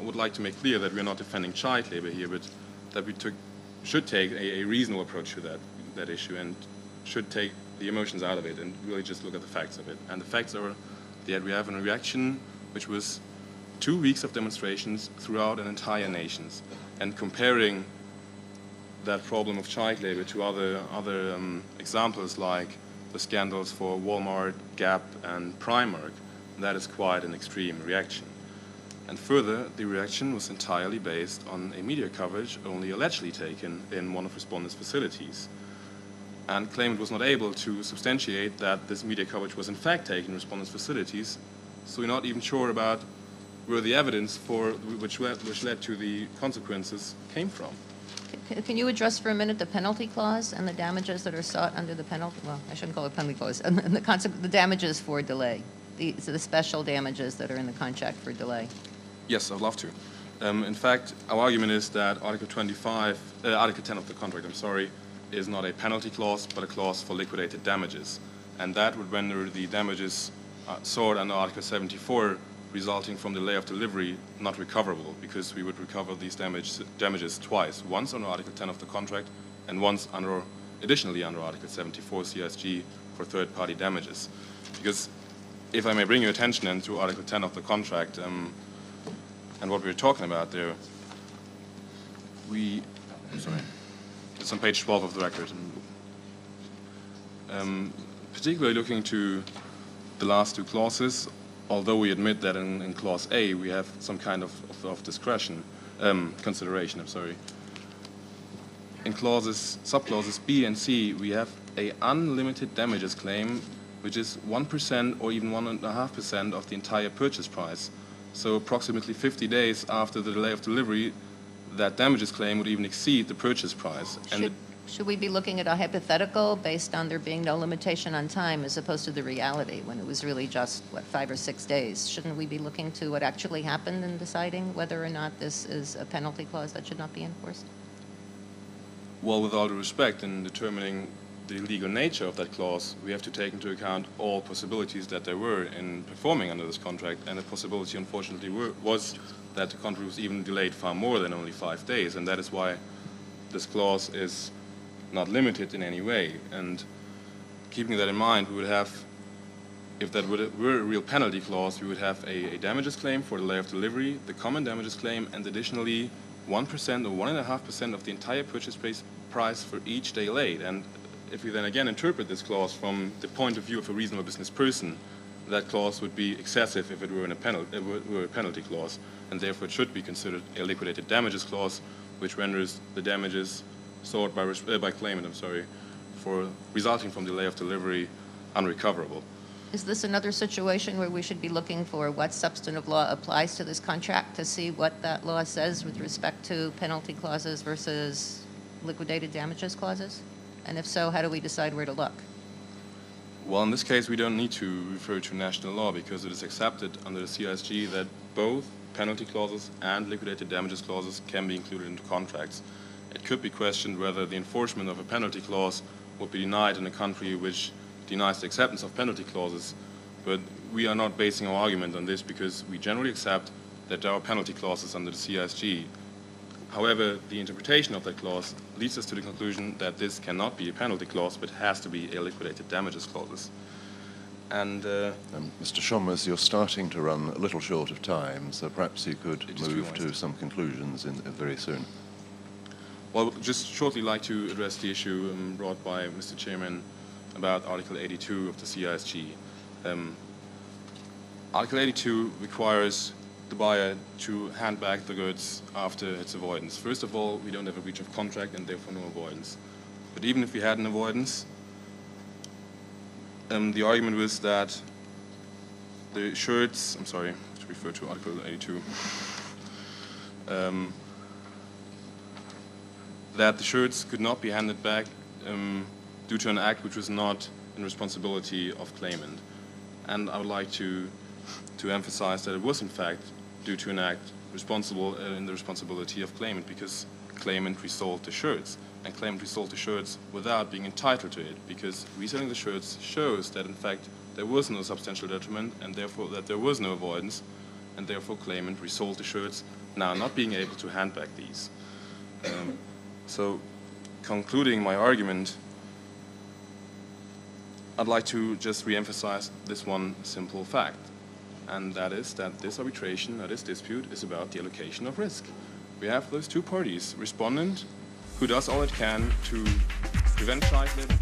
would like to make clear that we are not defending child labor here, but that we should take a reasonable approach to that issue and should take the emotions out of it and really just look at the facts of it. And the facts are that we have a reaction which was 2 weeks of demonstrations throughout an entire nation. And comparing that problem of child labor to other examples like the scandals for Walmart, Gap, and Primark, that is quite an extreme reaction. And further, the reaction was entirely based on a media coverage only allegedly taken in one of respondents' facilities. And claimant was not able to substantiate that this media coverage was in fact taken in respondents' facilities, so we're not even sure about where the evidence for which led to the consequences came from. Can you address for a minute the penalty clause and the damages that are sought under the penalty? Well, I shouldn't call it penalty clause. And the damages for delay, the special damages that are in the contract for delay. Yes, I'd love to. In fact, our argument is that Article 10 of the contract, is not a penalty clause, but a clause for liquidated damages, and that would render the damages sought under Article 74 resulting from delay of delivery not recoverable, because we would recover these damages twice, once under Article 10 of the contract and once additionally under Article 74 CSG for third-party damages. Because if I may bring your attention then to Article 10 of the contract and what we're talking about there, it's on page 12 of the record. Particularly looking to the last two clauses, although we admit that in Clause A we have some kind of discretion, consideration, In subclauses B and C, we have a unlimited damages claim, which is 1% or even 1.5% of the entire purchase price. So approximately 50 days after the delay of delivery, that damages claim would even exceed the purchase price. Should we be looking at a hypothetical based on there being no limitation on time as opposed to the reality when it was really just, 5 or 6 days? Shouldn't we be looking to what actually happened and deciding whether or not this is a penalty clause that should not be enforced? Well, with all due respect, in determining the legal nature of that clause, we have to take into account all possibilities that there were in performing under this contract, and the possibility, unfortunately, was that the contract was even delayed far more than only 5 days, and that is why this clause is not limited in any way. And keeping that in mind, we would have, if that were a real penalty clause, we would have a damages claim for delay of delivery, the common damages claim, and additionally 1% or 1.5% of the entire purchase price for each day late. And if we then again interpret this clause from the point of view of a reasonable business person, that clause would be excessive if it were a penalty clause, and therefore it should be considered a liquidated damages clause, which renders the damages sought by claimant, for resulting from delay of delivery unrecoverable. Is this another situation where we should be looking for what substantive law applies to this contract to see what that law says with respect to penalty clauses versus liquidated damages clauses? And if so, how do we decide where to look? Well, in this case, we don't need to refer to national law because it is accepted under the CSG that both penalty clauses and liquidated damages clauses can be included into contracts. It could be questioned whether the enforcement of a penalty clause would be denied in a country which denies the acceptance of penalty clauses, but we are not basing our argument on this because we generally accept that there are penalty clauses under the CSG. However, the interpretation of that clause leads us to the conclusion that this cannot be a penalty clause, but has to be a liquidated damages clause. And Mr. Schommers, you're starting to run a little short of time, so perhaps you could move to some conclusions very soon. Well, just shortly like to address the issue brought by Mr. Chairman about Article 82 of the CISG. Article 82 requires the buyer to hand back the goods after its avoidance. First of all, we don't have a breach of contract and therefore no avoidance. But even if we had an avoidance, the argument was that the shirts, to refer to Article 82, that the shirts could not be handed back due to an act which was not in responsibility of claimant. And I would like to emphasize that it was in fact due to an act responsible in the responsibility of claimant, because claimant resold the shirts, and claimant resold the shirts without being entitled to it, because reselling the shirts shows that in fact there was no substantial detriment and therefore that there was no avoidance, and therefore claimant resold the shirts, now not being able to hand back these. So, concluding my argument, I'd like to just re-emphasize this one simple fact, and that is that this arbitration, or this dispute, is about the allocation of risk. We have those two parties, respondent, who does all it can to prevent child labor,